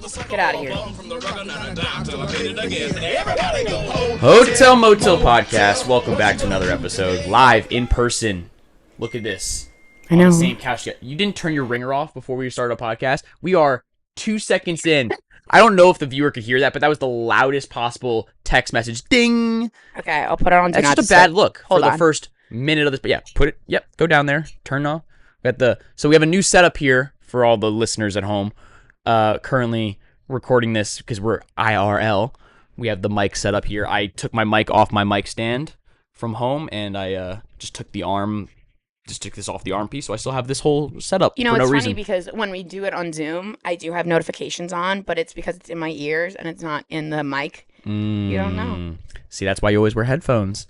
Get out of here. Hotel Motill Podcast. Welcome back to another episode, live in person. Look at this. I know. On the same couch. You didn't turn your ringer off before we started a podcast. We are 2 seconds in. I don't know if the viewer could hear that, but that was the loudest possible text message. Ding. Okay, I'll put it on. That's just a bad look for the first minute of this. But yeah, put it. Yep, go down there. Turn off. So we have a new setup here for all the listeners at home. Currently recording this because we're IRL. We have the mic set up here. I took my mic off my mic stand from home, and I just took this off the arm piece, so I still have this whole setup for no reason. It's funny because when we do it on Zoom, I do have notifications on, but it's because it's in my ears and it's not in the mic. You don't know. See, that's why you always wear headphones.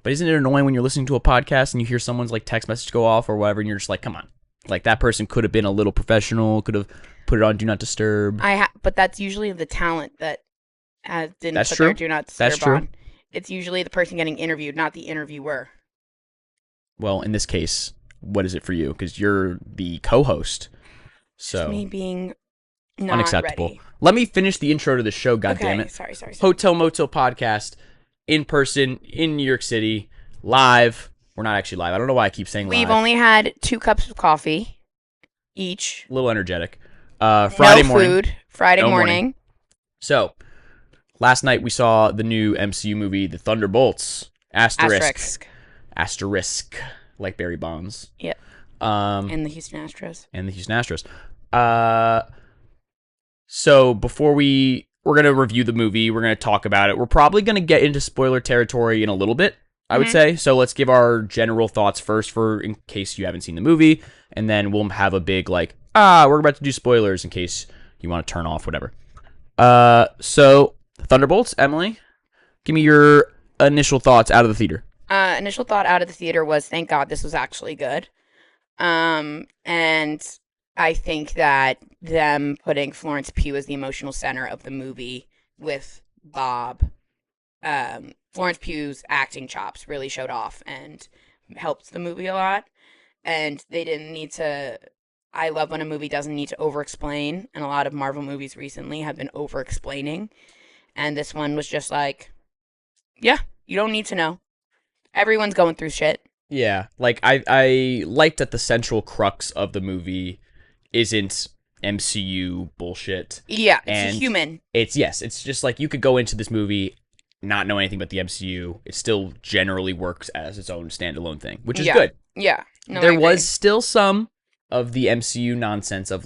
But isn't it annoying when you're listening to a podcast and you hear someone's like text message go off or whatever, and you're just like, come on. Like, that person could have been a little professional, could have put it on Do Not Disturb. But that's usually the talent that didn't that's put true. their Do Not Disturb that's true. on. It's usually the person getting interviewed, not the interviewer. Well, in this case, what is it for you? Because you're the co-host. So Just me being not unacceptable. ready. Let me finish the intro to the show, goddammit. Sorry. Hotel Motill Podcast, in person, in New York City, live. We're not actually live. I don't know why I keep saying live. We've only had 2 cups of coffee each. A little energetic. Friday morning. No food. Friday morning. So, last night we saw the new MCU movie, The Thunderbolts. Asterisk. Like Barry Bonds. Yep. And the Houston Astros. So before we're going to review the movie, we're going to talk about it. We're probably going to get into spoiler territory in a little bit, I would say. So let's give our general thoughts first in case you haven't seen the movie. And then we'll have a big we're about to do spoilers in case you want to turn off, whatever. So Thunderbolts, Emily, give me your initial thoughts out of the theater. Initial thought out of the theater was, thank God this was actually good. And I think that them putting Florence Pugh as the emotional center of the movie with Bob, Florence Pugh's acting chops really showed off and helped the movie a lot. And they didn't need to. I love when a movie doesn't need to over-explain, and a lot of Marvel movies recently have been over-explaining. And this one was just like, yeah, you don't need to know. Everyone's going through shit. Yeah, I liked that the central crux of the movie isn't MCU bullshit. Yeah, it's human. It's just like you could go into this movie not know anything about the MCU. It still generally works as its own standalone thing, which is good. Yeah. No, there was still some of the MCU nonsense of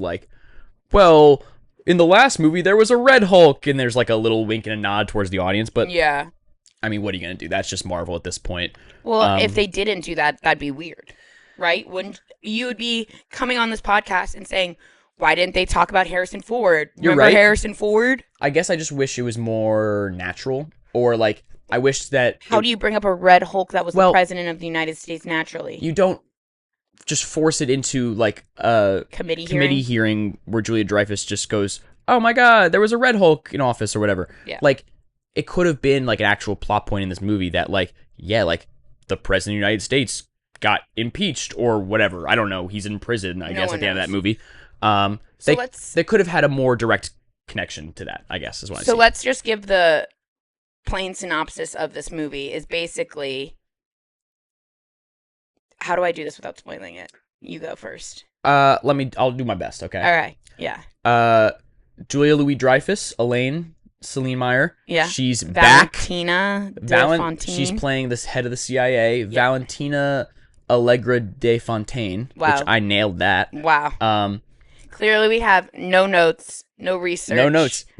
well, in the last movie there was a Red Hulk, and there's a little wink and a nod towards the audience, but yeah. I mean, what are you going to do? That's just Marvel at this point. Well, if they didn't do that, that'd be weird, right? Wouldn't you would be coming on this podcast and saying, why didn't they talk about Harrison Ford? Remember right. Harrison Ford? I guess I just wish it was more natural, or I wish that... How do you bring up a Red Hulk that was the president of the United States naturally? You don't just force it into a committee hearing where Julia Dreyfus just goes, oh my god, there was a Red Hulk in office or whatever. Yeah. It could have been an actual plot point in this movie that the president of the United States got impeached or whatever. I don't know. He's in prison, I guess, at the end of that movie. They could have had a more direct connection to that, I guess, is what I see. So let's just give the plain synopsis of this movie is basically... How do I do this without spoiling it? You go first. I'll do my best, okay? All right, yeah. Julia Louis-Dreyfus, Elaine... Celine Meyer. Yeah. She's Valentina back. She's playing this head of the CIA. Yep. Valentina Allegra de Fontaine. Wow. Which I nailed that. Wow. Clearly we have no notes, no research. No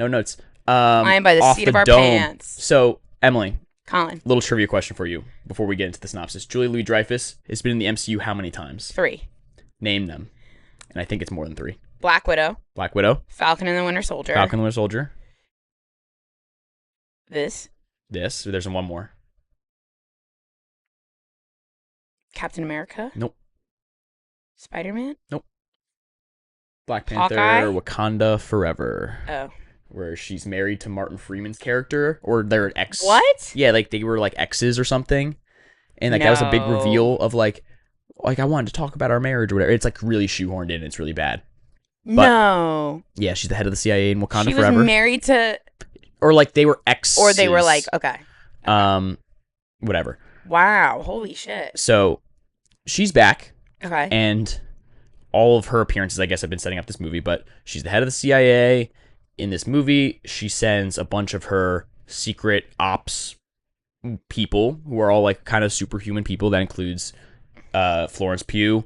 notes. I am by the seat of our pants. So, Emily. Colin. Little trivia question for you before we get into the synopsis. Julia Louis-Dreyfus has been in the MCU how many times? 3. Name them. And I think it's more than 3. Black Widow. Falcon and the Winter Soldier. This. There's one more. Captain America? Nope. Spider-Man? Nope. Black Panther, Hawkeye? Wakanda Forever. Oh. Where she's married to Martin Freeman's character, or they're ex. What? Yeah, they were exes or something, and that was a big reveal of I wanted to talk about our marriage or whatever. It's really shoehorned in. It's really bad. But No. yeah, she's the head of the CIA in Wakanda She was forever. married to, Or like they were exes. or they were like, okay. Whatever. Wow. Holy shit. So she's back, Okay. and all of her appearances, I guess, have been setting up this movie, but she's the head of the CIA. In this movie, she sends a bunch of her secret ops people who are all like kind of superhuman people. That includes Florence Pugh,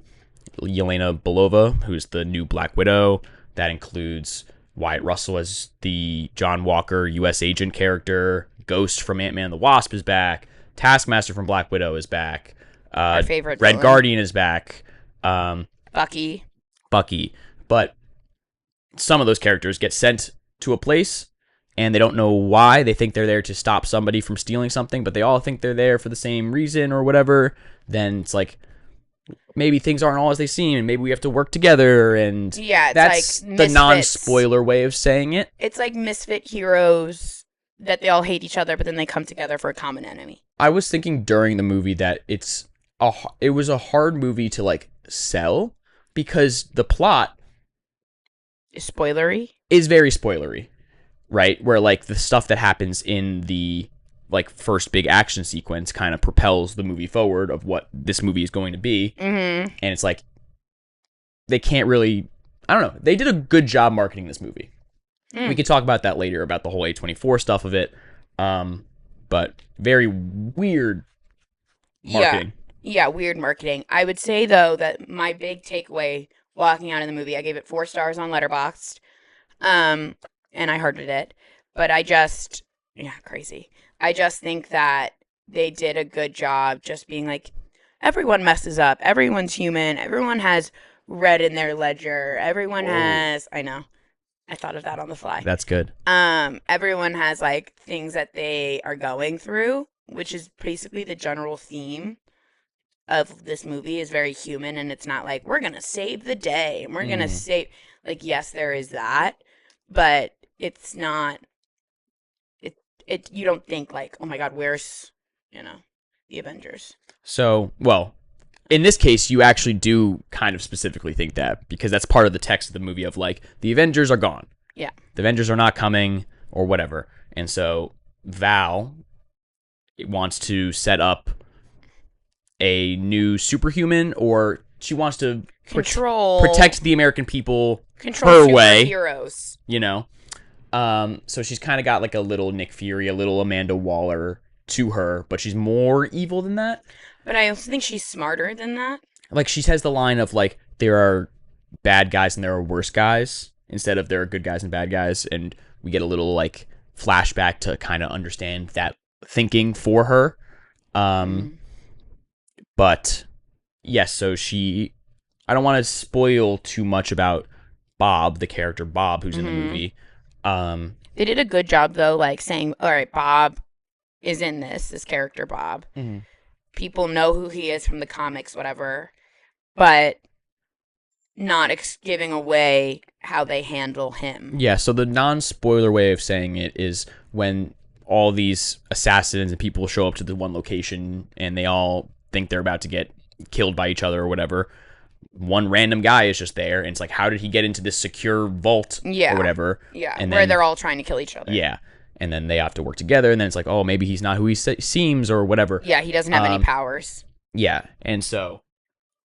Yelena Belova, who's the new Black Widow. That includes Wyatt Russell as the John Walker U.S. agent character. Ghost from Ant-Man and the Wasp is back. Taskmaster from Black Widow is back. Our favorite Red villain. Guardian is back. Bucky. But some of those characters get sent to a place and they don't know why. They think they're there to stop somebody from stealing something, but they all think they're there for the same reason or whatever. Then it's like, maybe things aren't all as they seem, and maybe we have to work together. And Yeah, it's that's like the misfits. non-spoiler way of saying it. It's like misfit heroes that they all hate each other, but then they come together for a common enemy. I was thinking during the movie that it was a hard movie to like sell because the plot Spoilery? is very spoilery, right? Where like the stuff that happens in the like first big action sequence kind of propels the movie forward of what this movie is going to be. Mm-hmm. And it's like they can't really, I don't know. They did a good job marketing this movie. We could talk about that later about the whole A24 stuff of it. But very weird marketing. Yeah, weird marketing. I would say though that my big takeaway walking out of the movie, I gave it 4 stars on Letterboxd. And I hearted it. But crazy. I just think that they did a good job just being like, everyone messes up. Everyone's human. Everyone has red in their ledger. Everyone has, I know. I thought of that on the fly. That's good. Everyone has like things that they are going through, which is basically the general theme of this movie is very human, and it's not like we're gonna save the day and we're gonna save, like, yes, there is that, but it's not it you don't think like, oh my god, where's the Avengers. So, well, in this case, you actually do kind of specifically think that because that's part of the text of the movie of like, the Avengers are gone. Yeah. The Avengers are not coming or whatever. And so Val wants to set up a new superhuman, or she wants to protect the American people her way. Heroes. So she's kind of got like a little Nick Fury, a little Amanda Waller to her, but she's more evil than that. But I also think she's smarter than that. Like, she has the line of, like, there are bad guys and there are worse guys, instead of there are good guys and bad guys, and we get a little, like, flashback to kind of understand that thinking for her. But, yes, so I don't want to spoil too much about Bob, the character Bob, who's in the movie. They did a good job, though, like, saying, all right, Bob is in this character Bob. Mm-hmm. People know who he is from the comics, whatever, but not giving away how they handle him. Yeah, so the non-spoiler way of saying it is when all these assassins and people show up to the one location and they all think they're about to get killed by each other or whatever, one random guy is just there, and it's like, how did he get into this secure vault or whatever? Yeah, and where they're all trying to kill each other. Yeah. And then they have to work together, and then it's like, oh, maybe he's not who he seems or whatever. Yeah, he doesn't have any powers. Yeah, and so,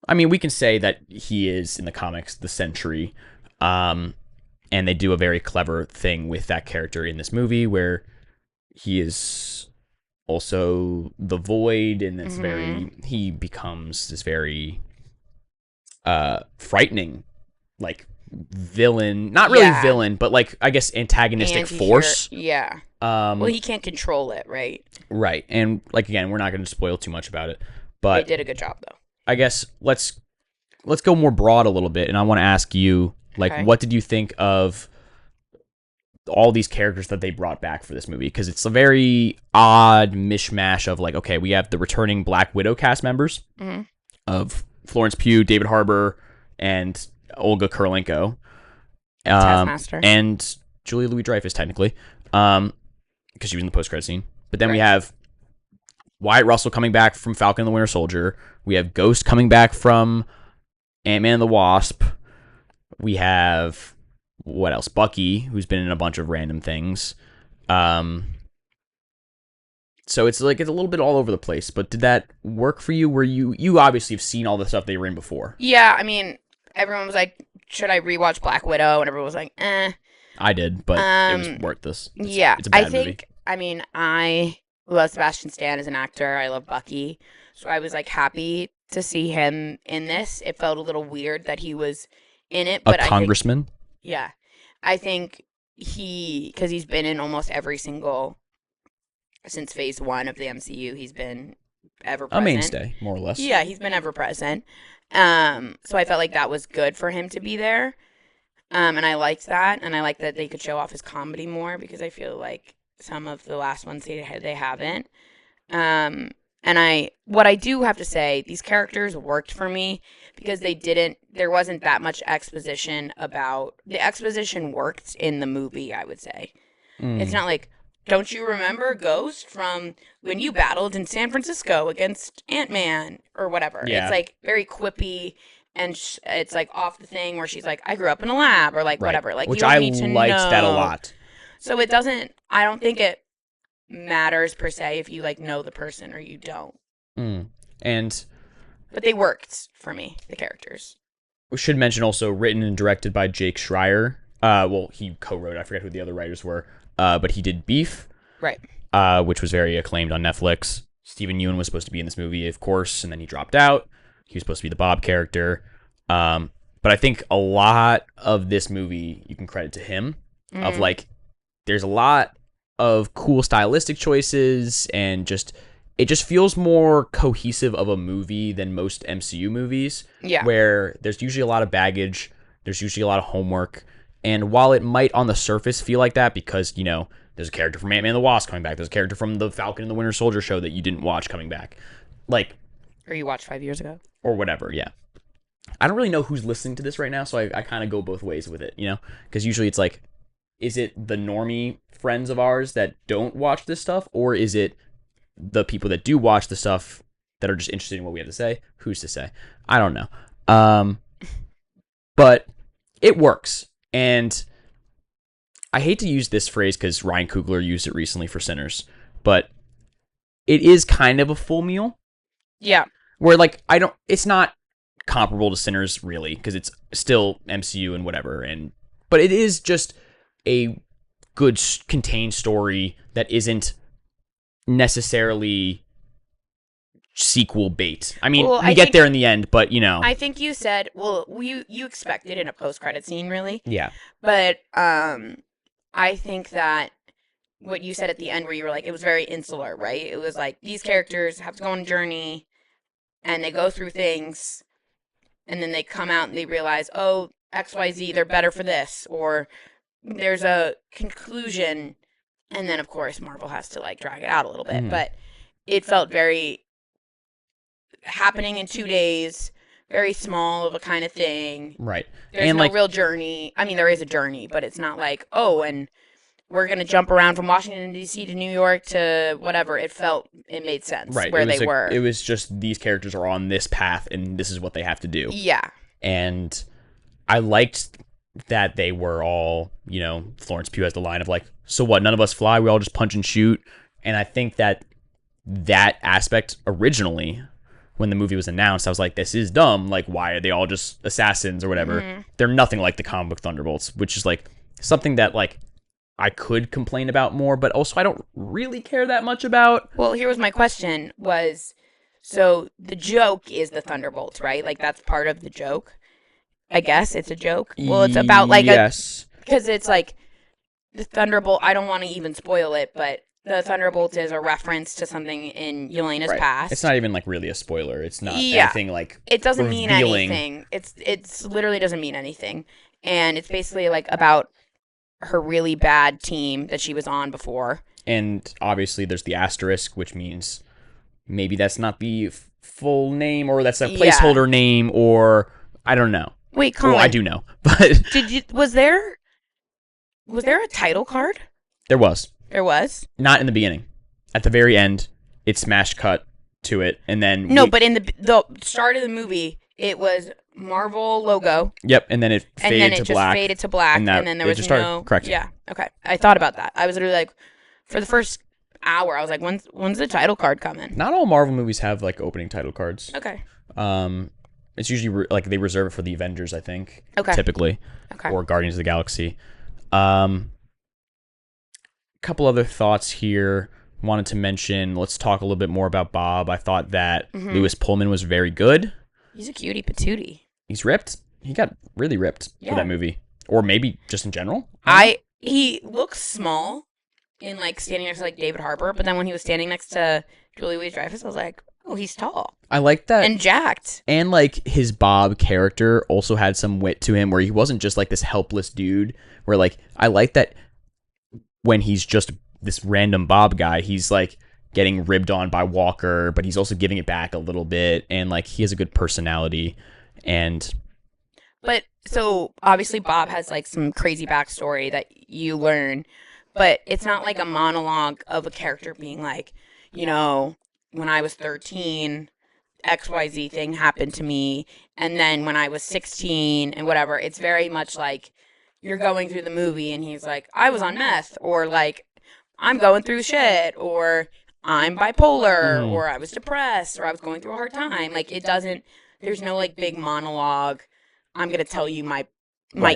I mean, we can say that he is, in the comics, the Sentry, and they do a very clever thing with that character in this movie, where he is also the Void, and it's he becomes this very frightening, like, villain, not really villain, but like, I guess antagonistic force. Yeah. Well, he can't control it, right? Right. And like, again, we're not going to spoil too much about it, but they did a good job though. I guess let's go more broad a little bit, and I want to ask you, like, what did you think of all these characters that they brought back for this movie? Because it's a very odd mishmash of like, okay, we have the returning Black Widow cast members of Florence Pugh, David Harbour, and Olga Kurylenko, Taskmaster, and Julia Louis-Dreyfus, technically, because she was in the post-credit scene. But then we have Wyatt Russell coming back from Falcon and the Winter Soldier. We have Ghost coming back from Ant-Man and the Wasp. We have what else? Bucky, who's been in a bunch of random things. So it's like it's a little bit all over the place. But did that work for you? Where you obviously have seen all the stuff they were in before? Yeah, I mean, everyone was like, "Should I rewatch Black Widow?" And everyone was like, "Eh." I did, but it was worth this. Yeah, it's a bad I think. movie. I mean, I love Sebastian Stan as an actor. I love Bucky, so I was like happy to see him in this. It felt a little weird that he was in it, but A congressman. I think, yeah, I think because he's been in almost every single since Phase 1 of the MCU. He's been ever present. A mainstay, more or less. Yeah, he's been ever present. So I felt like that was good for him to be there. And I liked that, and I like that they could show off his comedy more because I feel like some of the last ones they haven't. And what I do have to say, these characters worked for me because there wasn't that much exposition the exposition worked in the movie, I would say. It's not like, don't you remember Ghost from when you battled in San Francisco against Ant-Man or whatever? Yeah. It's like very quippy. And it's like off the thing where she's like, I grew up in a lab or like whatever. Like, which you don't I need to liked know. that a lot. So I don't think it matters per se if you like know the person or you don't. But they worked for me, the characters. We should mention also written and directed by Jake Schreier. He co-wrote. I forget who the other writers were. But he did Beef. Right. Which was very acclaimed on Netflix. Stephen Yeun was supposed to be in this movie, of course, and then he dropped out. He was supposed to be the Bob character. But I think a lot of this movie you can credit to him. Of like, there's a lot of cool stylistic choices and it just feels more cohesive of a movie than most MCU movies. Yeah. Where there's usually a lot of baggage. There's usually a lot of homework. And while it might on the surface feel like that because, there's a character from Ant-Man and the Wasp coming back. There's a character from the Falcon and the Winter Soldier show that you didn't watch coming back. Like... Or you watched 5 years ago. Or whatever, yeah. I don't really know who's listening to this right now, so I kind of go both ways with it, Because usually it's like, is it the normie friends of ours that don't watch this stuff? Or is it the people that do watch the stuff that are just interested in what we have to say? Who's to say? I don't know. But it works. And I hate to use this phrase because Ryan Coogler used it recently for Sinners, but it is kind of a full meal. Yeah. Where, like, it's not comparable to Sinners, really, because it's still MCU and whatever, but it is just a good contained story that isn't necessarily sequel bait. I mean, we get there in the end, but, I think you said, you expect it in a post-credit scene, really. Yeah. But, I think that what you said at the end where you were like, it was very insular, right? It was like, these characters have to go on a journey, and they go through things, and then they come out and they realize, oh, XYZ, they're better for this, or there's a conclusion, and then, of course, Marvel has to, like, drag it out a little bit, but it felt very happening in 2 days, very small of a kind of thing. Right. There's no real journey. I mean, there is a journey, but it's not like, oh, and we're going to jump around from Washington, D.C. to New York to whatever. It made sense where they were. It was just these characters are on this path, and this is what they have to do. Yeah. And I liked that they were all, Florence Pugh has the line of like, so what, none of us fly, we all just punch and shoot. And I think that aspect originally, when the movie was announced, I was like, this is dumb. Like, why are they all just assassins or whatever? Mm-hmm. They're nothing like the comic book Thunderbolts, which is like something that like I could complain about more, but also I don't really care that much about. Well, here was my question so the joke is the Thunderbolts, right? Like, that's part of the joke. I guess it's a joke. Well, it's about like because it's like the Thunderbolt. I don't want to even spoil it, but the Thunderbolts is a reference to something in Yelena's past. It's not even like really a spoiler. It's not anything like it doesn't mean anything. It's literally doesn't mean anything, and it's basically like about her really bad team that she was on before. And obviously, there's the asterisk, which means maybe that's not the full name, or that's a placeholder name, or I don't know. Wait, Colin. Well, I do know, but was there a title card? There was. There was? Not in the beginning. At the very end, it smash cut to it, and then... No, but in the start of the movie, it was Marvel logo, Yep, and then it and then faded it to just black, faded to black, and and that then there it was just started no. correct. Yeah, okay. I thought about that. I was literally like, for the first hour, I was like, when's the title card coming? Not all Marvel movies have like opening title cards. Okay. Um, it's usually like they reserve it for the Avengers, I think. Okay. Typically, Okay. or Guardians of the Galaxy. A couple other thoughts here. Wanted to mention. Let's talk a little bit more about Bob. I thought that Lewis Pullman was very good. He's a cutie patootie. He's ripped. He got really ripped for that movie, or maybe just in general. He looks small in like standing next to like David Harbour, but then when he was standing next to Julie Louis-Dreyfus, I was like, oh, he's tall. I like that. And jacked. And like his Bob character also had some wit to him, where he wasn't just like this helpless dude. Where like I like that when he's just this random Bob guy, he's like getting ribbed on by Walker, but he's also giving it back a little bit, and like he has a good personality. But so obviously Bob has like some crazy backstory that you learn, but it's not like a monologue of a character being like, when I was 13, XYZ thing happened to me, and then when I was 16 and whatever. It's very much like you're going through the movie and he's like, I was on meth, or like, I'm going through shit, or I'm bipolar, or I was depressed, or I was going through a hard time. Like, there's no like big monologue. I'm going to tell you my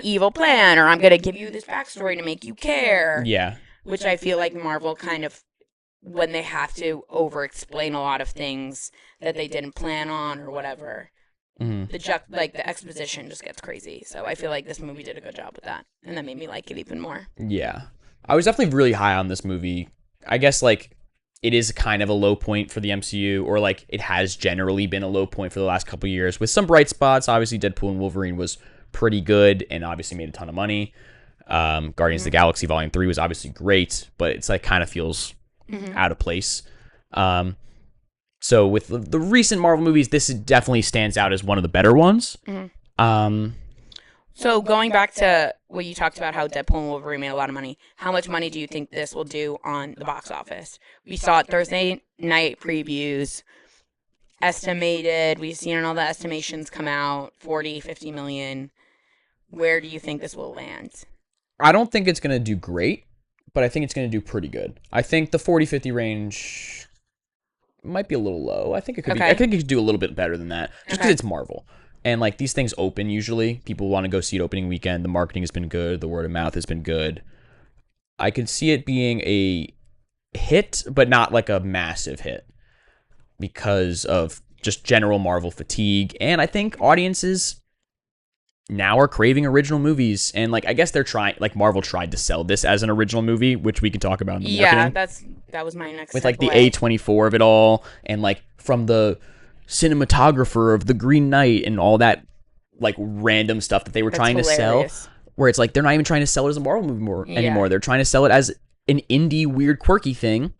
evil plan, or I'm going to give you this backstory to make you care. Yeah. Which I feel like Marvel kind of, when they have to over-explain a lot of things that they didn't plan on or whatever, the exposition just gets crazy. So I feel like this movie did a good job with that, and that made me like it even more. Yeah. I was definitely really high on this movie. I guess like it is kind of a low point for the MCU, or like it has generally been a low point for the last couple of years, with some bright spots. Obviously, Deadpool and Wolverine was pretty good and obviously made a ton of money. Guardians of the Galaxy Volume 3 was obviously great, but it's like kind of feels out of place. So with the recent Marvel movies, this definitely stands out as one of the better ones. So going back to what you talked about, how Deadpool and Wolverine made a lot of money, how much money do you think this will do on the box office? We saw it Thursday night previews, estimated, we've seen all the estimations come out, 40, 50 million. Where do you think this will land? I don't think it's going to do great, but I think it's going to do pretty good. I think the 40-50 range might be a little low. I think it could be. I think it could do a little bit better than that, just because it's Marvel. And like these things open usually. People want to go see it opening weekend. The marketing has been good. The word of mouth has been good. I could see it being a hit, but not like a massive hit, because of just general Marvel fatigue. And I think audiences now are craving original movies. And like I guess they're trying, like Marvel tried to sell this as an original movie, which we can talk about in the marketing. Yeah, that was my next with like the A24 of it all, and like from the cinematographer of The Green Knight and all that like random stuff that they were trying to sell, where it's like they're not even trying to sell it as a Marvel movie anymore. They're trying to sell it as an indie weird quirky thing,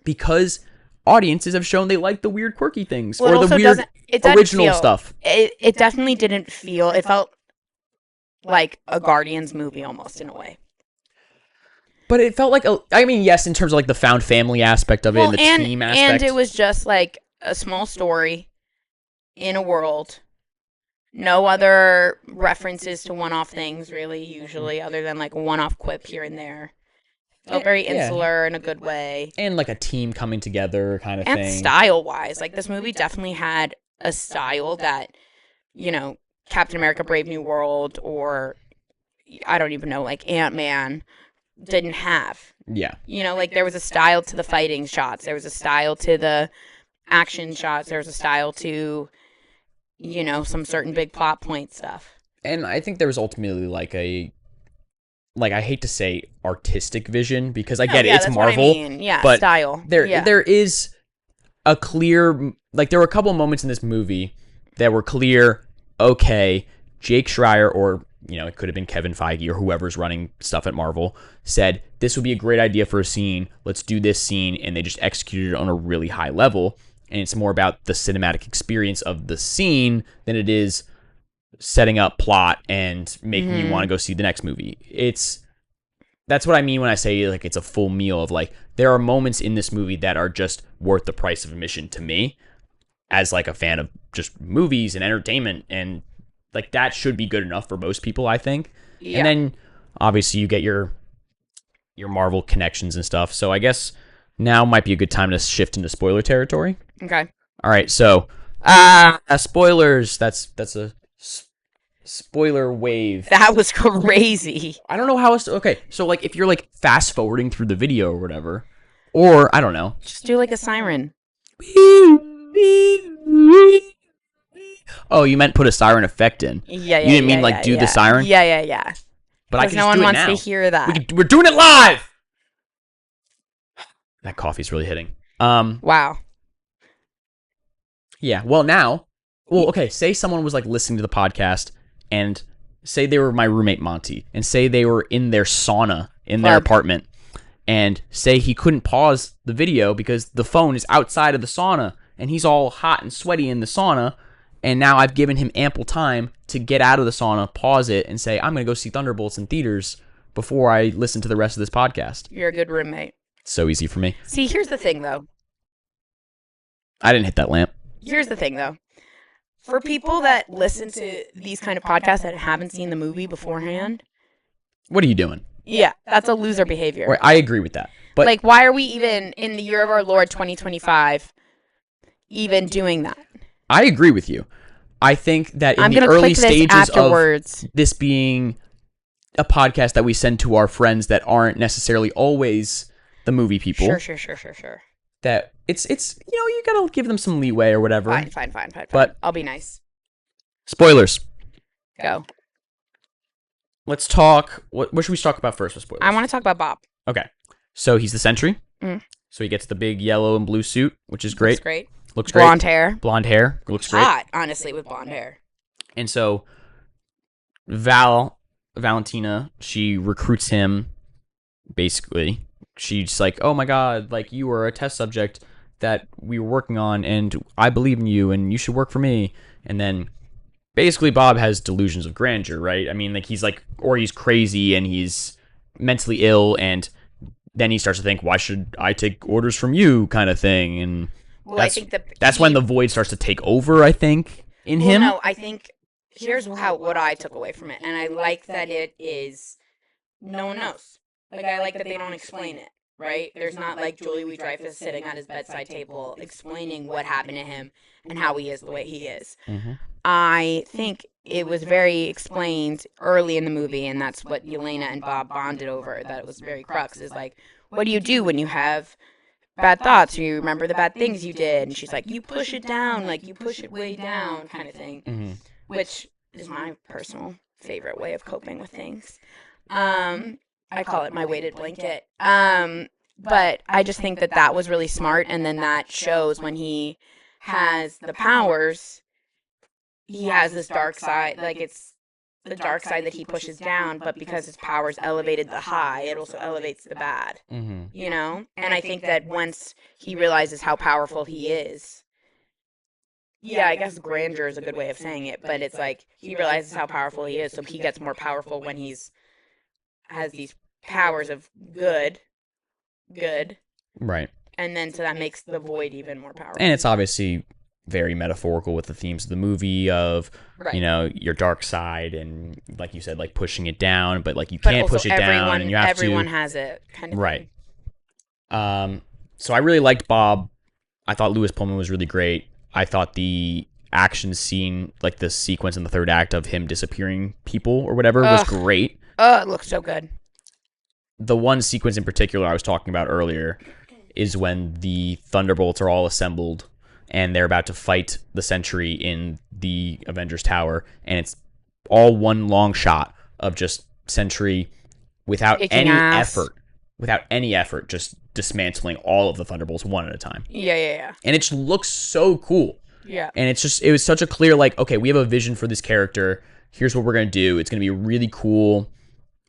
because audiences have shown they like the weird quirky things, or the weird original stuff. It definitely didn't feel, it felt like a Guardians movie almost, in a way. But it felt like yes, in terms of like the found family aspect of it, and the team aspect. And it was just like a small story in a world. No other references to one-off things, really, usually, other than like a one-off quip here and there. Felt very insular in a good way. And like a team coming together kind of thing. And style-wise. Like, this movie definitely had a style that, Captain America Brave New World, or I don't even know, like Ant-Man didn't have. Yeah. Like there was a style to the fighting shots. There was a style to the action shots. There was a style to, some certain big plot point stuff. And I think there was ultimately like I hate to say artistic vision, because I get it, it's Marvel. Yeah, but style. There is a clear, like there were a couple of moments in this movie that were clear, okay, Jake Schreier, or it could have been Kevin Feige or whoever's running stuff at Marvel, said this would be a great idea for a scene. Let's do this scene, and they just executed it on a really high level. And it's more about the cinematic experience of the scene than it is setting up plot and making you want to go see the next movie. That's what I mean when I say like it's a full meal of like there are moments in this movie that are just worth the price of admission to me, as like a fan of just movies and entertainment and like that should be good enough for most people, I think. Yeah. And then obviously you get your Marvel connections and stuff. So I guess now might be a good time to shift into spoiler territory. Okay. All right, so spoilers. That's a spoiler wave. That was crazy. I don't know how else. Okay, so like if you're like fast forwarding through the video or whatever, or I don't know. Just do like a siren. Oh, you meant put a siren effect in. Yeah, You didn't mean like do the siren? Yeah. But I Because can no just one do it wants now. to hear that. We're doing it live. That coffee's really hitting. Wow. Yeah. Well, now. Well, okay. Say someone was like listening to the podcast, and say they were my roommate Monty, and say they were in their sauna in their apartment, and say he couldn't pause the video because the phone is outside of the sauna, and he's all hot and sweaty in the sauna. And now I've given him ample time to get out of the sauna, pause it, and say, I'm going to go see Thunderbolts in theaters before I listen to the rest of this podcast. You're a good roommate. So easy for me. See, here's the thing, though. I didn't hit that lamp. Here's the thing, though. For people that listen to these kind of podcasts that haven't seen the movie beforehand. What are you doing? Yeah, that's a loser behavior. Right, I agree with that. But like, why are we even, in the year of our Lord 2025, even doing that? I agree with you. I think that in I'm the gonna early click this stages afterwards. of this being a podcast that we send to our friends that aren't necessarily always the movie people. Sure. That it's you gotta give them some leeway or whatever. Fine. But I'll be nice. Spoilers. Go. Let's talk. What should we talk about first with spoilers? I want to talk about Bob. Okay. So he's the Sentry. Mm. So he gets the big yellow and blue suit, which is great. Looks great. Blonde hair. Blonde hair. Looks great. Hot, honestly, with blonde hair. And so Valentina, she recruits him, basically. She's like, oh my god, like, you were a test subject that we were working on, and I believe in you, and you should work for me. And then, basically, Bob has delusions of grandeur, right? I mean, like, he's crazy, and he's mentally ill, and then he starts to think, why should I take orders from you, kind of thing, and... Well, I think that's when the void starts to take over, I think, in him. No, I think here's what I took away from it, and I like that it is no one knows. Like, I like that they don't explain it, right? There's not like Julie Louis-Dreyfus sitting at his bedside table explaining what happened to him and how he is the way he is. Mm-hmm. I think it was very explained early in the movie, and that's what Yelena and Bob bonded over. That it was very crux is like, what do you do when you have bad thoughts, or you remember the bad things you did? And she's like, you push it down, like you push it way down, kind of thing. Mm-hmm. Which is my personal favorite way of coping with things. I call it my weighted blanket. But I just think that was really smart, and then that shows when he has the powers, he has this dark side, like it's the dark side that he pushes down, but because his powers elevated the high, it also elevates the bad, Mm-hmm. you know? And I think that once he realizes how powerful he is, yeah, I guess grandeur is a good way of saying it, but it's like he realizes how powerful he is, so he gets more powerful when has these powers of good, Right. and then so that makes the void even more powerful. And it's obviously very metaphorical with the themes of the movie of, right. you know, your dark side and, like you said, like pushing it down, but like you can't push it down and you have everyone has it, kind of right. So I really liked Bob. I thought Lewis Pullman was really great. I thought the action scene, like the sequence in the third act of him disappearing people or whatever, was great. Oh, it looks so good. The one sequence in particular I was talking about earlier is when the Thunderbolts are all assembled and they're about to fight the Sentry in the Avengers Tower, and it's all one long shot of just Sentry without Kicking any ass. effort, just dismantling all of the Thunderbolts one at a time. Yeah. And it just looks so cool. Yeah. And it was such a clear, like, okay, we have a vision for this character. Here's what we're going to do. It's going to be a really cool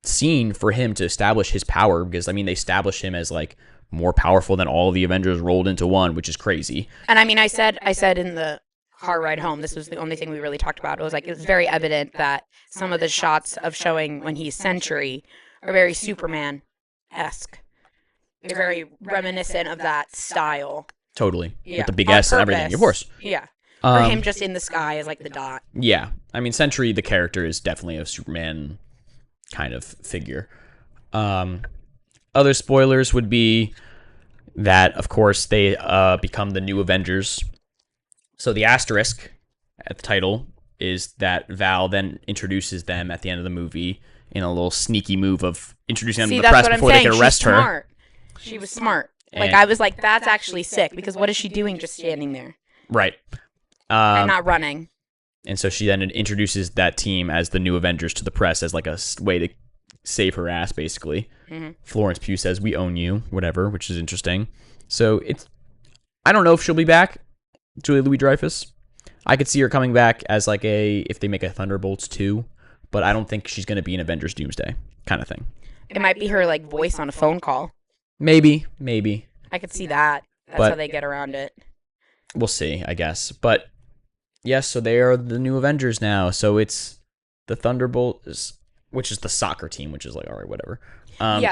scene for him to establish his power, because, I mean, they establish him as, like, more powerful than all the Avengers rolled into one, which is crazy. And I mean, I said in the car ride home, this was the only thing we really talked about. It was like, it was very evident that some of the shots of showing when he's Sentry are very Superman-esque. They're very reminiscent of that style. Totally. Yeah. With the big On S and everything, purpose. of course. Yeah. Or him just in the sky as like the dot. Yeah. I mean, Sentry, the character, is definitely a Superman kind of figure. Other spoilers would be that, of course, they become the new Avengers. So the asterisk at the title is that Val then introduces them at the end of the movie in a little sneaky move of introducing them to the press before they can arrest her. Smart. She was smart. Like, I was like, that's actually sick, because what is she doing just standing there? Right. And not running. And so she then introduces that team as the new Avengers to the press as like a way to save her ass, basically. Mm-hmm. Florence Pugh says, "We own you," whatever, which is interesting. So it's, I don't know if she'll be back, Julia Louis-Dreyfus. I could see her coming back as like if they make a Thunderbolts 2, but I don't think she's going to be an Avengers Doomsday kind of thing. It might be her like voice on a phone call. Maybe. I could see that. That's how they get around it. We'll see, I guess. But yes, so they are the new Avengers now. So it's the Thunderbolts, which is the soccer team, which is like, all right, whatever.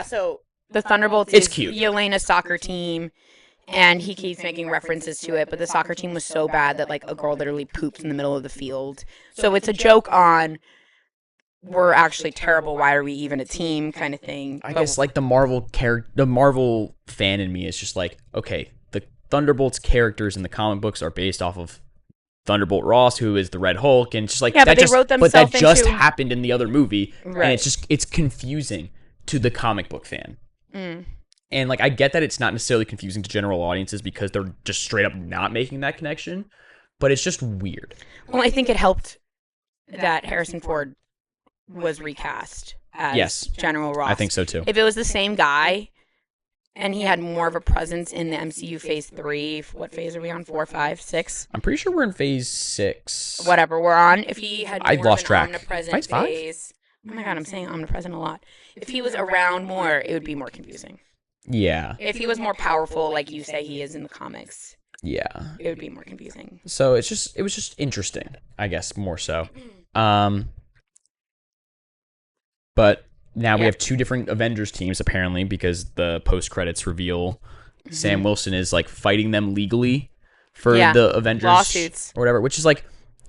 So the Thunderbolts is cute. Yelena's soccer team, and he keeps making references to it, but the soccer team was so bad that like a girl literally poops in the middle of the field. So it's a joke on, we're actually terrible, why are we even a team kind of thing. I guess like the Marvel fan in me is just like, okay, the Thunderbolts characters in the comic books are based off of Thunderbolt Ross, who is the Red Hulk, and it's just like, yeah, but they wrote themselves but that just happened in the other movie, right. And it's confusing to the comic book fan. And like, I get that it's not necessarily confusing to general audiences because they're just straight up not making that connection, but it's just weird. Well, I think it helped that Harrison Ford was recast as General Ross. I think so too. If it was the same guy and he had more of a presence in the MCU phase 3, what phase are we on? 4, 5, 6? I'm pretty sure we're in phase 6. Whatever we're on. If he had more I've lost of an track. omnipresent phase. Oh my god, I'm saying omnipresent a lot. If he was around more, it would be more confusing. Yeah. If he was more powerful, like you say he is in the comics. Yeah. It would be more confusing. So it was just interesting, I guess, more so. But now we have 2 different Avengers teams, apparently, because the post-credits reveal Sam Wilson is, like, fighting them legally for the Avengers. Lawsuits. Or whatever, which is, like,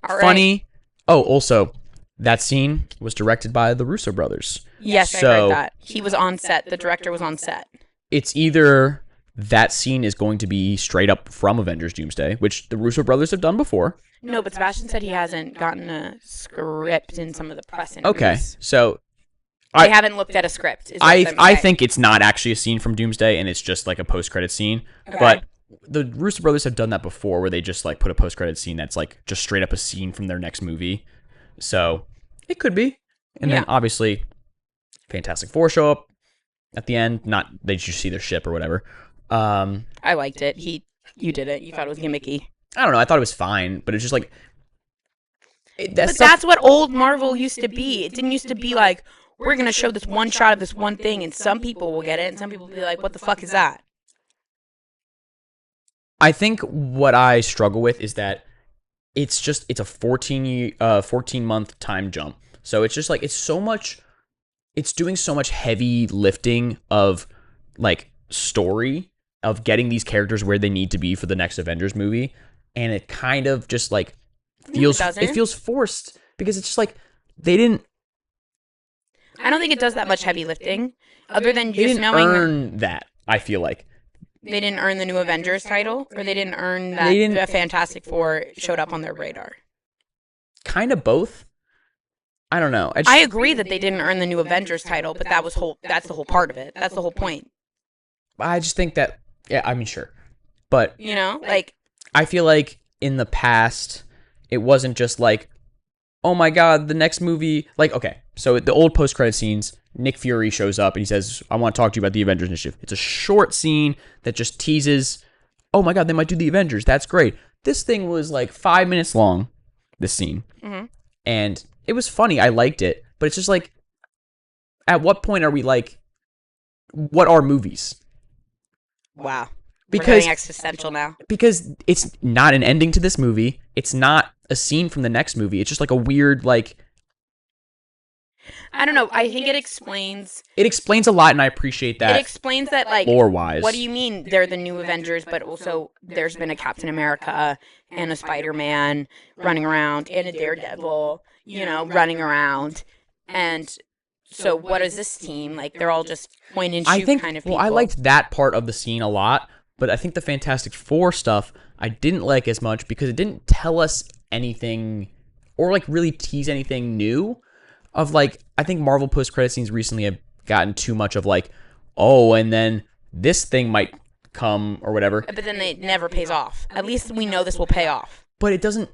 funny. Oh, also, that scene was directed by the Russo brothers. Yes, I heard that. He was on set. The director was on set. It's either that scene is going to be straight up from Avengers Doomsday, which the Russo brothers have done before. No, but Sebastian said he hasn't gotten a script in some of the press interviews. Okay, so I haven't looked at a script. I think it's not actually a scene from Doomsday, and it's just like a post-credit scene. Okay. But the Russo brothers have done that before, where they just like put a post-credit scene that's like just straight up a scene from their next movie. So it could be. And then obviously, Fantastic Four show up at the end. Not they just see their ship or whatever. I liked it. You did it. You thought it was gimmicky. I don't know. I thought it was fine, but it's just like. That's what old Marvel used to be. It didn't used to be like, we're going to show this one shot of this one thing, and some people will get it, and some people will be like, what the fuck is that? I think what I struggle with is that it's a 14-month time jump. So it's just like, it's doing so much heavy lifting of like story of getting these characters where they need to be for the next Avengers movie. And it kind of just like feels forced because it's just like, I don't think it does that much heavy lifting, other than they just didn't knowing earn that. I feel like they didn't earn the new Avengers title, or they didn't earn that the Fantastic Four showed up on their radar. Kind of both. I don't know. I agree that they didn't earn the new Avengers title, but that's the whole part of it. That's the whole point. I just think that, yeah, I mean, sure, but like I feel like in the past it wasn't just like, oh my god, the next movie, like, okay, so the old post-credit scenes, Nick Fury shows up and he says, I want to talk to you about the Avengers Initiative. It's a short scene that just teases, oh my god, they might do the Avengers. That's great. This thing was like 5 minutes long, this scene. Mm-hmm. And it was funny. I liked it. But it's just like, at what point are we like, what are movies? Wow. Because we're getting existential now. Because it's not an ending to this movie. It's not a scene from the next movie. It's just like a weird, like, I don't know. I think it explains a lot, and I appreciate that. It explains that, like, lore-wise. What do you mean they're the new Avengers, but also there's been a Captain America and a Spider-Man running around and a Daredevil. running around. And so what is this team? Like, they're all just point and shoot I think, kind of people. well, I liked that part of the scene a lot, but I think the Fantastic Four stuff I didn't like as much because it didn't tell us anything or like really tease anything new of like, I think Marvel post-credit scenes recently have gotten too much of like, oh, and then this thing might come or whatever. But then it never pays off. At least we know this will pay off. But it doesn't.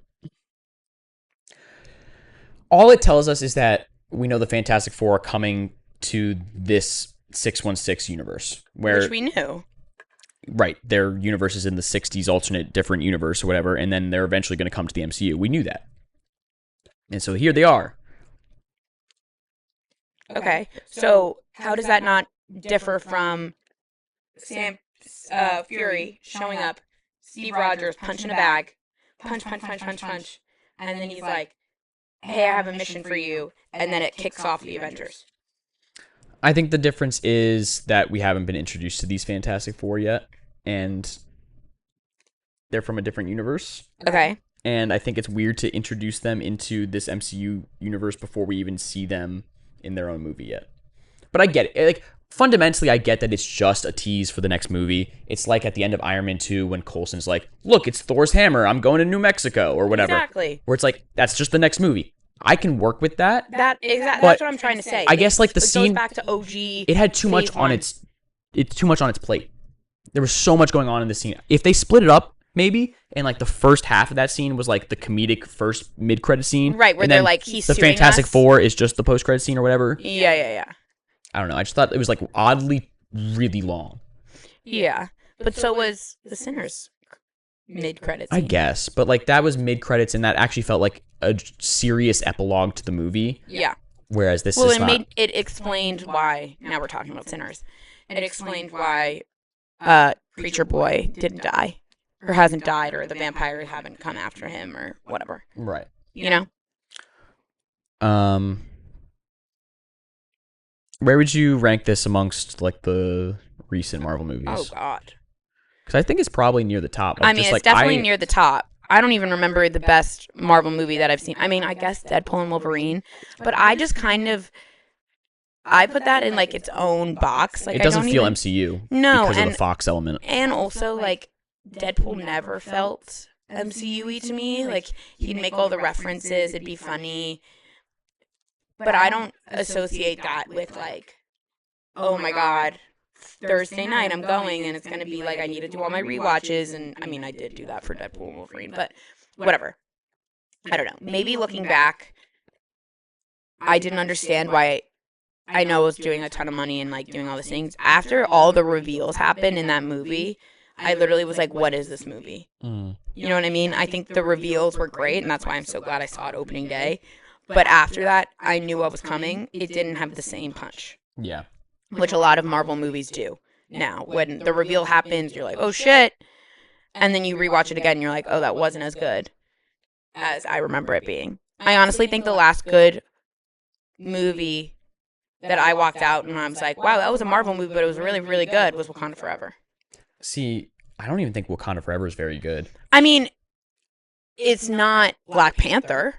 All it tells us is that we know the Fantastic Four are coming to this 616 universe. Which we knew. Right. Their universe is in the 60s alternate different universe or whatever, and then they're eventually going to come to the MCU. We knew that. And so here they are. Okay. So how does that not differ from Sam Fury showing up, Steve Rogers punching a bag, punch, and then he's like, hey, I have a mission for you, and then it kicks off the Avengers? I think the difference is that we haven't been introduced to these Fantastic Four yet, and they're from a different universe. Okay. And I think it's weird to introduce them into this MCU universe before we even see them in their own movie yet. But I get it. Like, fundamentally, I get that it's just a tease for the next movie. It's like at the end of Iron Man 2 when Coulson's like, look, it's Thor's hammer. I'm going to New Mexico or whatever. Exactly. Where it's like, that's just the next movie. I can work with that. That's what I'm trying to say. I guess like the scene goes back to OG. It had too much on it's too much on its plate. There was so much going on in the scene. If they split it up, maybe, and like the first half of that scene was like the comedic first mid-credit scene, right? Where they're like, he's the suing Fantastic us. Four is just the post-credit scene or whatever. Yeah. I don't know. I just thought it was like oddly really long. Yeah, but so was the Sinners mid-credit scene. I guess, but like that was mid-credits, and that actually felt like a serious epilogue to the movie. Yeah. Whereas this is not. It explained why. Now we're talking about Sinners. It explained why Preacher Boy didn't die, or hasn't died, or the vampires haven't come after him, or whatever. Right. You know. Where would you rank this amongst like the recent Marvel movies? Oh God. Because I think it's probably near the top. I mean, it's definitely near the top. I don't even remember the best Marvel movie that I've seen. I mean, I guess Deadpool and Wolverine, but I just kind of I put that in like its own box. Like, it doesn't feel even, MCU. No, because of the Fox element. And also, like, Deadpool never felt MCU-y to me. Like, he'd make all the references, it'd be funny. But I don't associate that with, like, oh my God, Thursday night I'm going, and it's going to be like I need to do all my rewatches. And I mean, I did do that for Deadpool and Wolverine, but whatever. I don't know. Maybe looking back, I didn't understand why. I know I was doing a ton of money and like doing all these things. After all the reveals happened in that movie, I literally was like, what is this movie? You know what I mean? I think the reveals were great, and that's why I'm so glad I saw it opening day. But after that, I knew what was coming. It didn't have the same punch. Yeah. Which a lot of Marvel movies do now. When the reveal happens, you're like, oh shit. And then you rewatch it again, and you're like, oh, that wasn't as good as I remember it being. I honestly think the last good movie that I walked out and I was like, wow, that was a Marvel movie, but it was really, really good, was Wakanda Forever. See, I don't even think Wakanda Forever is very good. I mean, it's not Black Panther,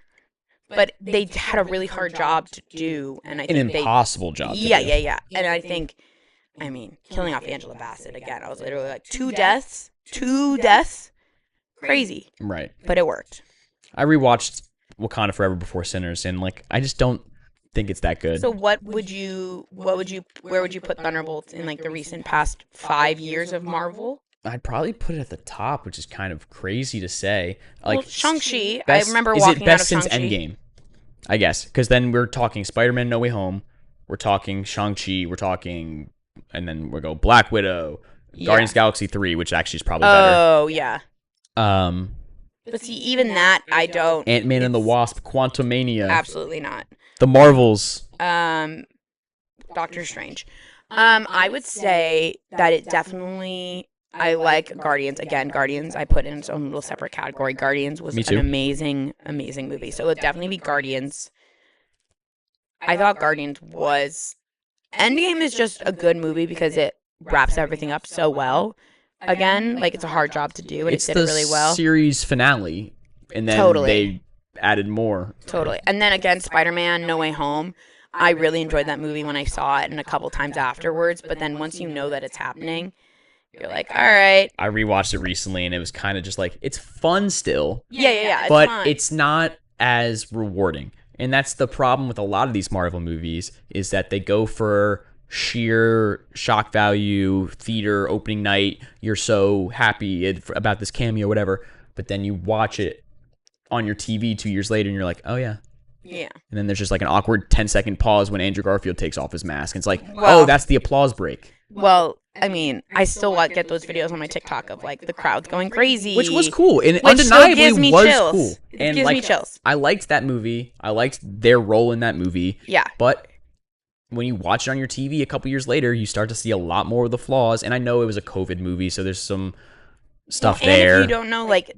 but they had a really hard job to do, and I think an impossible job to do. Yeah. And I think, I mean, killing off Angela Bassett again, I was literally like, two deaths, crazy. Right. But it worked. I rewatched Wakanda Forever before Sinners, and like, I just don't think it's that good. So where would you put Thunderbolts in like the recent past 5 years of Marvel? I'd probably put it at the top, which is kind of crazy to say. Like, well, Shang-Chi, I remember walking out of Shang-Chi. Is it best since Endgame? I guess, because then we're talking Spider-Man No Way Home, we're talking Shang-Chi, and then we'll go Black Widow, Guardians of the Galaxy 3, which actually is probably better. Oh, yeah. But see, even that, I don't. Ant-Man and the Wasp, Quantumania. Absolutely not. The Marvels. Doctor Strange. I would say that it definitely. I like Guardians. Again, Guardians I put in its own little separate category. Guardians was an amazing, amazing movie. So it would definitely be Guardians. I thought Guardians was. Endgame is just a good movie because it wraps everything up so well. Again, like, it's a hard job to do, and it did it really well. It's the series finale, and then they added more. Totally. And then again, Spider-Man No Way Home. I really enjoyed that movie when I saw it and a couple times afterwards. But then once you know that it's happening, you're like, all right. I rewatched it recently and it was kind of just like, it's fun still. Yeah. It's but fun. It's not as rewarding. And that's the problem with a lot of these Marvel movies is that they go for sheer shock value, theater, opening night. You're so happy about this cameo, whatever. But then you watch it on your TV 2 years later and you're like, oh yeah. Yeah. And then there's just like an awkward 10-second pause when Andrew Garfield takes off his mask. And it's like, oh, that's the applause break. Well, I mean, I still get those videos on my TikTok of like the crowd's going crazy. Which was cool. And which undeniably was chills. Cool. It gives me chills. I liked that movie. I liked their role in that movie. Yeah. But when you watch it on your TV a couple years later, you start to see a lot more of the flaws. And I know it was a COVID movie, so there's some stuff there. And if you don't know, like,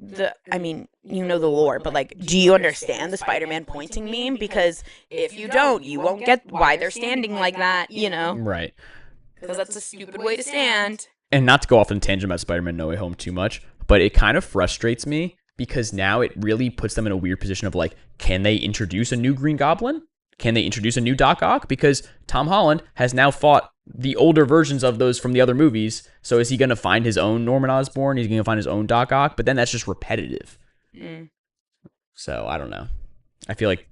you know the lore, but, like, do you understand the Spider-Man pointing meme? Because if you don't, you won't get why they're standing like that, you know? Right. Because that's a stupid way to stand. And not to go off on a tangent about Spider-Man No Way Home too much, but it kind of frustrates me because now it really puts them in a weird position of, like, can they introduce a new Green Goblin? Can they introduce a new Doc Ock? Because Tom Holland has now fought the older versions of those from the other movies. So is he going to find his own Norman Osborn? He's going to find his own Doc Ock? But then that's just repetitive. So I don't know. I feel like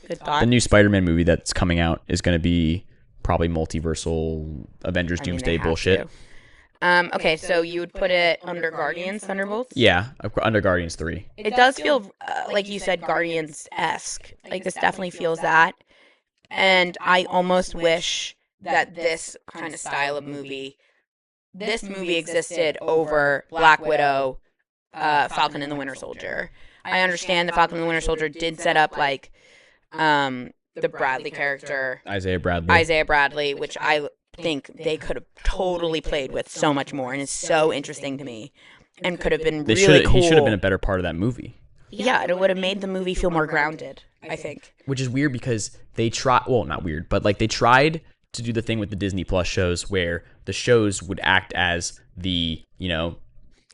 the new Spider-Man movie that's coming out is going to be probably multiversal Avengers Doomsday bullshit. Okay, so you would put it under Guardians, Thunderbolts? Yeah, under Guardians 3. It does feel, like you said, Guardians-esque. Like, this definitely feels that. And I almost wish that this kind of style of movie, this movie existed over Black Widow, Falcon and the Winter Soldier. I understand the Falcon and the Winter Soldier did set up, like, the Bradley character. Isaiah Bradley, which I think they could have totally played with so much more, and it's so interesting to me, and could have been really cool. He should have been a better part of that movie. Yeah, it would have made the movie feel more grounded, I think. Which is weird because they tried, well, not weird, but like they tried to do the thing with the Disney Plus shows where the shows would act as the,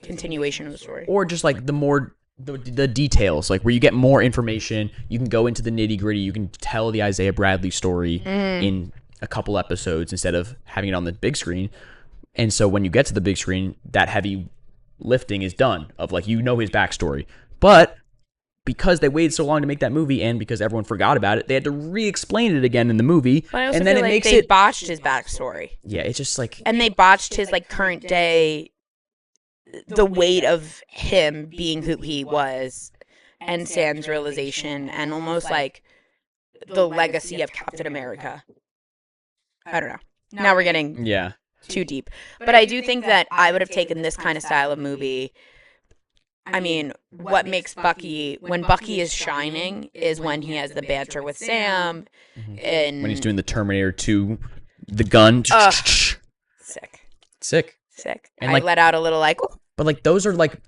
continuation of the story. Or just like the details, like where you get more information, you can go into the nitty gritty, you can tell the Isaiah Bradley story in a couple episodes instead of having it on the big screen. And so when you get to the big screen, that heavy lifting is done of like, his backstory. But because they waited so long to make that movie and because everyone forgot about it, they had to re-explain it again in the movie. But I also feel like they botched his backstory. Yeah, it's just like... And they botched his like current day, the weight of him being who he was and Sam's realization and almost like the legacy of Captain America. I don't know. Now we're getting too deep. But I do think that I would have taken this kind of style of movie. I mean, what makes Bucky, when Bucky is shining, is when he has the banter with Sam. And when he's doing the Terminator 2, the gun. Sick. And I let out a little like... But like, those are like...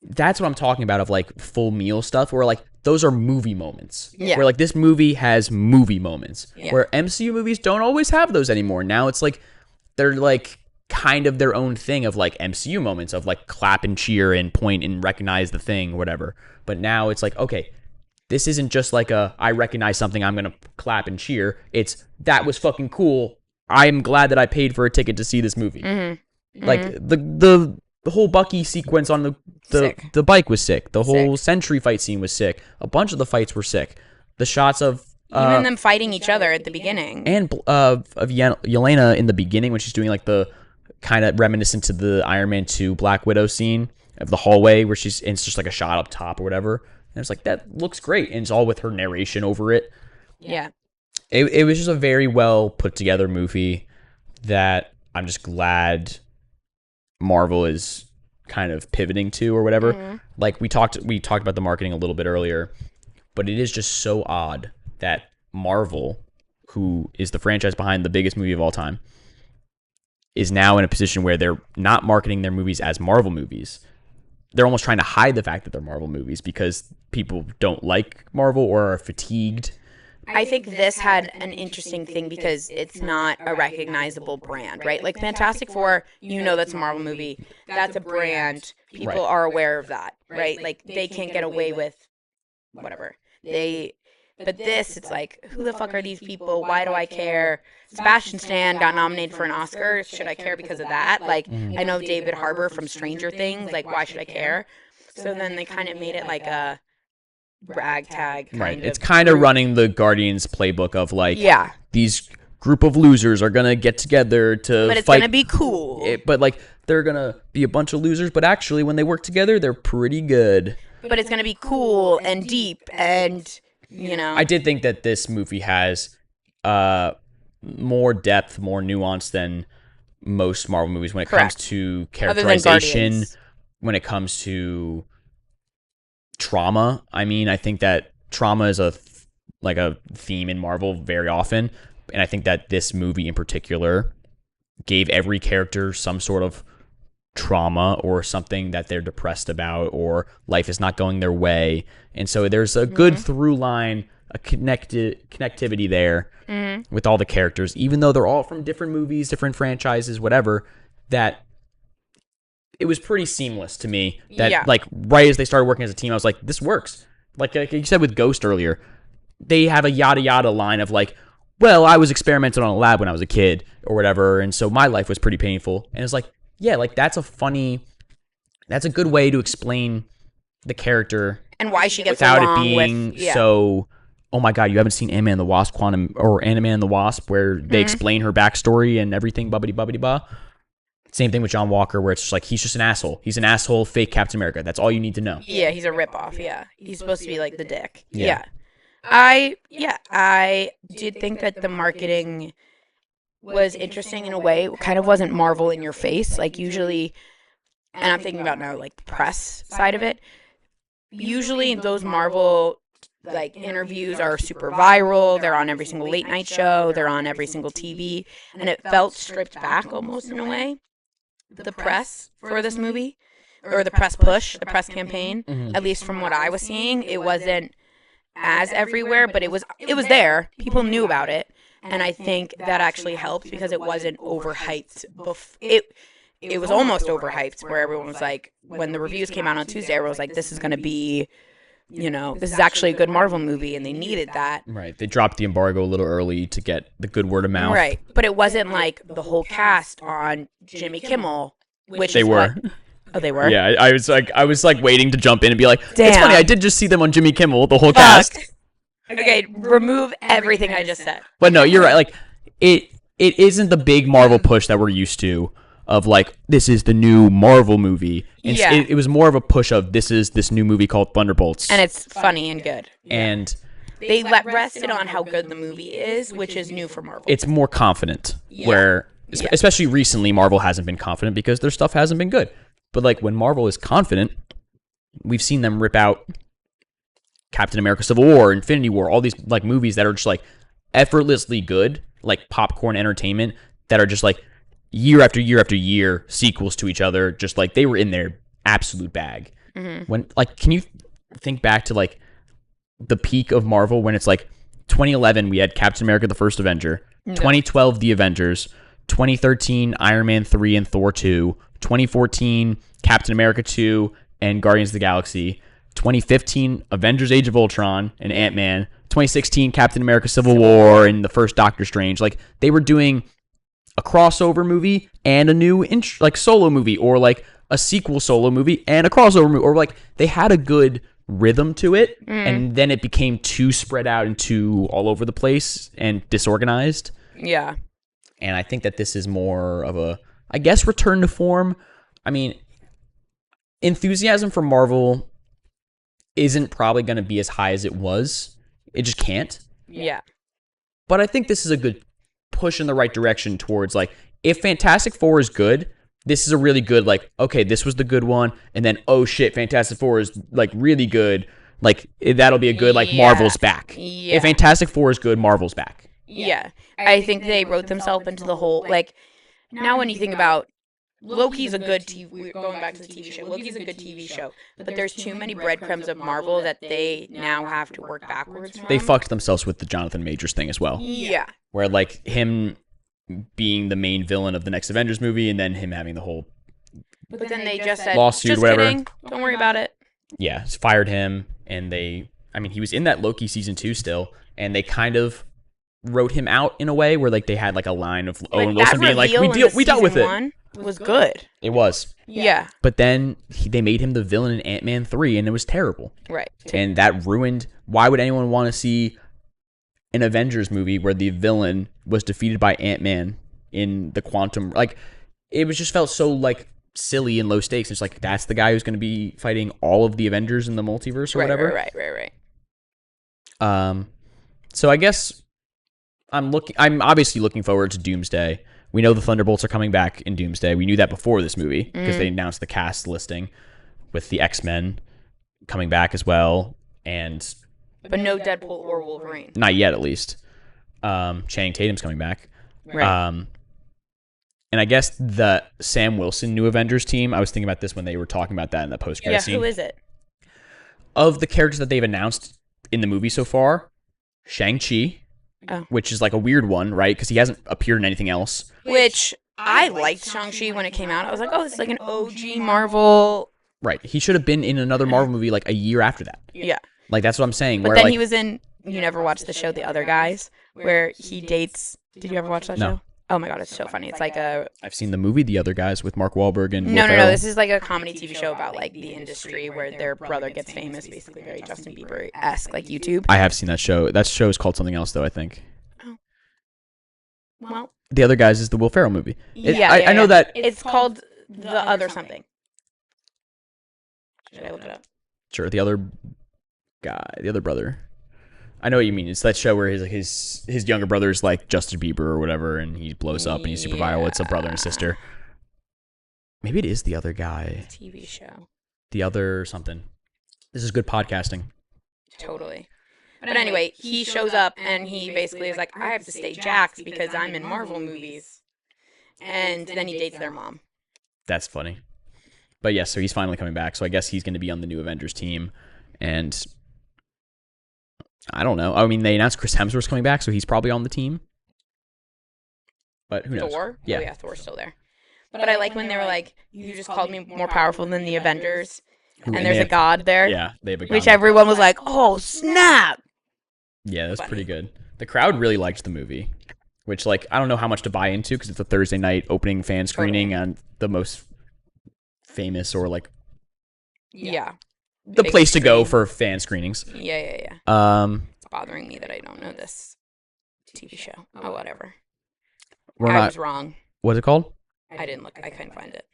That's what I'm talking about of like full meal stuff where like those are movie moments. Yeah. Where like this movie has movie moments. Yeah. Where MCU movies don't always have those anymore. Now it's like they're like kind of their own thing of like MCU moments of like clap and cheer and point and recognize the thing, whatever. But now it's like, okay, this isn't just like I recognize something, I'm gonna clap and cheer. It's that was fucking cool. I'm glad that I paid for a ticket to see this movie. Like the whole Bucky sequence on the bike was sick. The whole Sentry fight scene was sick. A bunch of the fights were sick. The shots of even them fighting each other at the beginning, and of Yelena in the beginning when she's doing like the kind of reminiscent to the Iron Man 2 Black Widow scene of the hallway where it's just like a shot up top or whatever. And it's like that looks great, and it's all with her narration over it. Yeah, it was just a very well put together movie that I'm just glad Marvel is kind of pivoting to or whatever. Like we talked about the marketing a little bit earlier, but it is just so odd that Marvel, who is the franchise behind the biggest movie of all time, is now in a position where they're not marketing their movies as Marvel movies. They're almost trying to hide the fact that they're Marvel movies because people don't like Marvel or are fatigued. I think this had an interesting thing because it's not a recognizable brand, right? Like Fantastic Four, that's a Marvel movie. That's a brand. People are aware of that, right? Like they can't get away with whatever. But this, it's like, who the fuck are these people? Why do I care? Sebastian Stan got nominated for an Oscar. Should I care because of that? Like, I know David Harbour from Stranger Things. Like, why should I care? So then they kind of made it like a ragtag kind of It's kind of group. running the Guardians playbook of like, Yeah. these group of losers are gonna get together to But it's fight. gonna be cool. But like, they're gonna be a bunch of losers, but actually when they work together, they're pretty good. But it's gonna be cool and deep and, you know. I did think that this movie has more depth, more nuance than most Marvel movies when it comes to characterization, when it comes to trauma. I mean, I think that trauma is a theme in Marvel very often, and I think that this movie in particular gave every character some sort of trauma or something that they're depressed about, or life is not going their way, and so there's a good through line, a connectivity there with all the characters, even though they're all from different movies, different franchises, whatever. That it was pretty seamless to me. That like right as they started working as a team, I was like, this works. Like you said with Ghost earlier, they have a yada yada line of like, well, I was experimenting on a lab when I was a kid or whatever, and so my life was pretty painful. And it's like, yeah, like that's a good way to explain the character and why she gets without along it being with, so, oh my god, you haven't seen Ant-Man and the Wasp Ant-Man and the Wasp where they explain her backstory and everything, bubbity bubbity ba. Same thing with John Walker, where it's just like, he's just an asshole. He's an asshole, fake Captain America. That's all you need to know. Yeah, he's a ripoff. Yeah, he's supposed to be like the dick. Yeah. I did think that the marketing was interesting in a way. It kind of wasn't Marvel in your face. Like usually, and I'm thinking about now like the press side of it. Usually those Marvel like interviews are super viral. They're on every single late night show. They're on every single TV. And it felt stripped back almost in a way. The press for this movie, or the press push, the press campaign, at least from what I was seeing, it wasn't as everywhere, but it was there. People knew about it, and I think that actually helped because it wasn't overhyped. It was almost overhyped, where everyone was like, when the reviews came out on Tuesday, everyone was like, this is going to be, this is actually a good Marvel movie, and they needed that. Right. They dropped the embargo a little early to get the good word of mouth. Right. But it wasn't like the whole cast on Jimmy Kimmel, which they were. Oh, they were? Yeah, I was like waiting to jump in and be like, Damn. It's funny, I did just see them on Jimmy Kimmel, the whole cast. Okay, remove everything I just said. But no, you're right. Like, it isn't the big Marvel push that we're used to of like, this is the new Marvel movie. And it was more of a push of, this is this new movie called Thunderbolts. And it's funny and good. And they rested on how good the movie is, which is new for Marvel. It's more confident, where, especially recently, Marvel hasn't been confident because their stuff hasn't been good. But like, when Marvel is confident, we've seen them rip out Captain America Civil War, Infinity War, all these like movies that are just like effortlessly good, like popcorn entertainment, that are just like year after year after year sequels to each other, just like they were in their absolute bag. When like, can you think back to like the peak of Marvel when it's like 2011 we had Captain America the First Avenger, 2012 The Avengers, 2013 Iron Man 3 and Thor 2, 2014 Captain America 2 and Guardians of the Galaxy, 2015 Avengers Age of Ultron and Ant-Man, 2016 Captain America Civil War and the first Doctor Strange. Like, they were doing a crossover movie and a new like solo movie, or like a sequel solo movie and a crossover movie, or like they had a good rhythm to it, and then it became too spread out and too all over the place and disorganized. Yeah. And I think that this is more of a, I guess, return to form. I mean, enthusiasm for Marvel isn't probably going to be as high as it was. It just can't. Yeah. But I think this is a good push in the right direction towards, like, if Fantastic Four is good, this is a really good, like, okay, this was the good one, and then, oh shit, Fantastic Four is, like, really good. Like, that'll be a good, like, Marvel's back. Yeah. If Fantastic Four is good, Marvel's back. Yeah. I think they wrote themselves into the whole, like, now when you think about Loki's a good TV, going back to the TV show, Loki's a good TV show, but there's too many breadcrumbs of Marvel that they now have to work backwards from. They fucked themselves with the Jonathan Majors thing as well. Yeah. Where, like, him being the main villain of the next Avengers movie, and then him having the whole But then they just said, lawsuit, just whatever. kidding, don't worry about it. Yeah, fired him, and they I mean, he was in that Loki season 2 still, and they kind of wrote him out in a way where like they had like a line of Owen Wilson being like, we dealt with it. Was good. It was. Yeah. But then they made him the villain in Ant-Man 3, and it was terrible. Right. And that ruined... Why would anyone want to see an Avengers movie where the villain was defeated by Ant-Man in the quantum... Like, it was just felt so, like, silly and low stakes. It's like, that's the guy who's going to be fighting all of the Avengers in the multiverse or whatever. Right. So I guess I'm obviously looking forward to Doomsday. We know the Thunderbolts are coming back in Doomsday. We knew that before this movie because they announced the cast listing with the X-Men coming back as well. But no Deadpool or Wolverine. Not yet, at least. Channing Tatum's coming back. Right. And I guess the Sam Wilson New Avengers team, I was thinking about this when they were talking about that in the post-credit scene. Who is it? Of the characters that they've announced in the movie so far, Shang-Chi, which is like a weird one, right? Because he hasn't appeared in anything else. Which I liked Shang-Chi when it came out. I was like, oh, this is like an OG Marvel. Right. He should have been in another Marvel movie like a year after that. Yeah. Like, that's what I'm saying. But where, then like, he was in, you never watched the show The Other Guys, where he dates, did you ever watch that show? Oh my god, it's so funny. It's like a... I've seen the movie The Other Guys with Mark Wahlberg and No, this is like a comedy TV show about like the industry where their brother gets famous, basically very Justin Bieber-esque, like YouTube. I have seen that show. That show is called something else, though, I think. Oh. Well... The Other Guys is the Will Ferrell movie. I know that... It's called The Other Something. Should I look it up? Sure, the other guy, the other brother. I know what you mean. It's that show where his younger brother's like Justin Bieber or whatever, and he blows up and he's super viral. It's a brother and sister. Maybe it is The Other Guy. TV show. The Other something. This is good podcasting. Totally. But anyway, he shows up and he basically is like, I have to stay jacked because I'm in Marvel movies. And then he dates their mom. That's funny. But yes, so he's finally coming back. So I guess he's going to be on the new Avengers team. And I don't know. I mean, they announced Chris Hemsworth's coming back, so he's probably on the team. But who knows? Thor? Yeah. Oh, yeah, Thor's still there. But I like when they were like, you just called me more powerful than the Avengers. And there's a god there. Yeah, they have a god. Which everyone was like, oh, snap! Yeah, that's pretty good. The crowd really liked the movie. Which, like, I don't know how much to buy into because it's a Thursday night opening fan screening on the most famous or, like... Yeah. The place to go for fan screenings. Yeah. It's bothering me that I don't know this TV show. Oh, whatever. I was wrong. What's it called? I didn't look. I couldn't find it.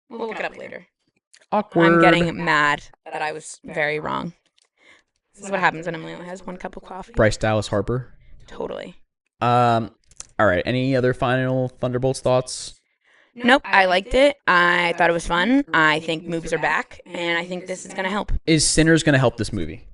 We'll look it up later. Awkward. I'm getting mad that I was very wrong. This is what happens when Emily only has one cup of coffee. Bryce Dallas Harper. Totally. All right. Any other final Thunderbolts thoughts? Nope. I liked it. I thought it was fun. I think movies are back, and I think this is going to help. Is Sinners going to help this movie?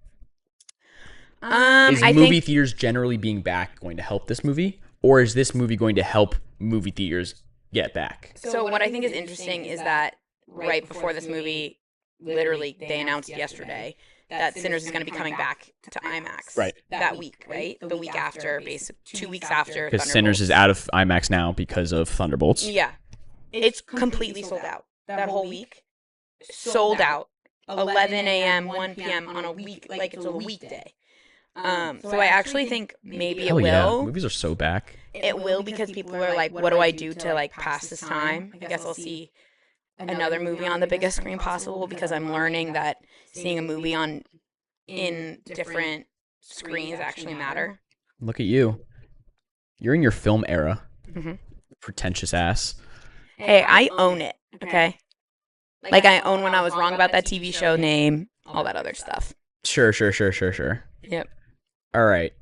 Is movie theaters generally being back going to help this movie? Or is this movie going to help movie theaters get back? So what I think is interesting is that right before this movie, literally, they announced yesterday that Sinners is going to be coming back to IMAX. Right. That week, right? The week after, basically 2 weeks after. Because Sinners is out of IMAX now because of Thunderbolts. Yeah. It's completely sold out. That whole week. Sold out. 11 a.m., 1 p.m. on a week, like it's a weekday. So I actually think maybe it will. Yeah. Movies are so back. It will because people are like, what do I do to like pass this time? I guess I'll see another movie on the biggest screen possible because I'm learning that seeing a movie in different screens actually matter. Look at you. You're in your film era. Mm-hmm. Pretentious ass. Hey, I own it, okay? Like I own when I was wrong about that TV show name, all that other stuff. Sure. Yep. All right.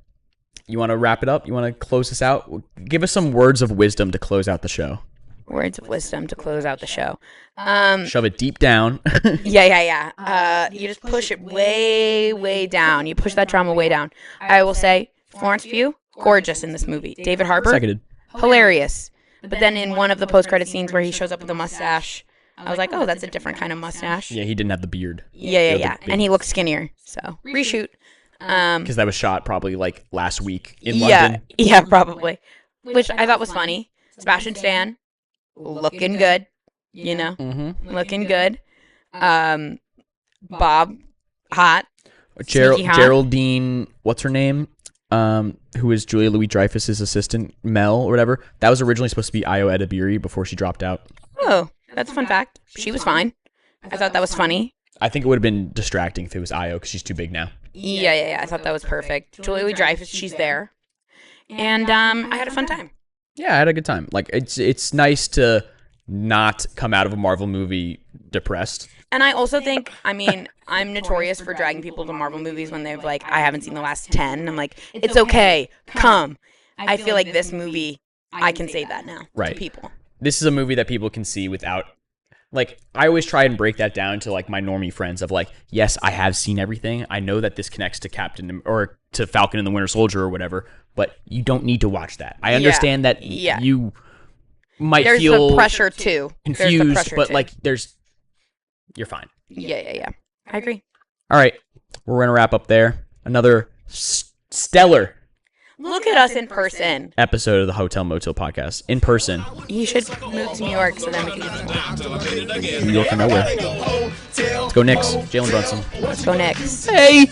You want to wrap it up? You want to close this out? Give us some words of wisdom to close out the show. Words of wisdom to close out the show. Shove it deep down. Yeah. You just push it way, way down. You push that drama way down. I will say, Florence Pugh, gorgeous in this movie. David Harbour, Seconded. Hilarious. But then in one of the post-credit scenes where he shows up with a mustache, I was like, oh, that's a different kind of mustache. Yeah, he didn't have the beard. Yeah. And he looked skinnier. So, reshoot. Because that was shot probably like last week in London. Yeah, probably. Which I thought was funny. Sebastian Stan, looking good, you know, looking good. Bob, hot. Sneaky hot. Geraldine, what's her name? Who is Julia Louis-Dreyfus's assistant, Mel or whatever. That was originally supposed to be Ayo Edebiri before she dropped out. Oh, that's a fun fact. She was fine. I thought that was funny. I think it would have been distracting if it was Ayo because she's too big now. Yeah. I thought that was perfect. Julia Louis-Dreyfus, she's there. And I had a fun time. Yeah, I had a good time. Like, it's nice to not come out of a Marvel movie depressed. And I also think, I mean, I'm notorious for dragging people to Marvel movies when they've like, I haven't seen the last 10. I'm like, it's okay, come. I feel like this movie, I can say that now to people. This is a movie that people can see without, like, I always try and break that down to like my normie friends of like, yes, I have seen everything. I know that this connects to Captain or to Falcon and the Winter Soldier or whatever, but you don't need to watch that. I understand that you might feel there's the pressure too. Confused, but like you're fine. Yeah. I agree. All right, we're gonna wrap up there. Another stellar. Look at us in person. Episode of the Hotel Motill podcast in person. You should move to New York so then we can New York or nowhere. Let's go Knicks. Jalen Brunson. Let's go Knicks. Hey.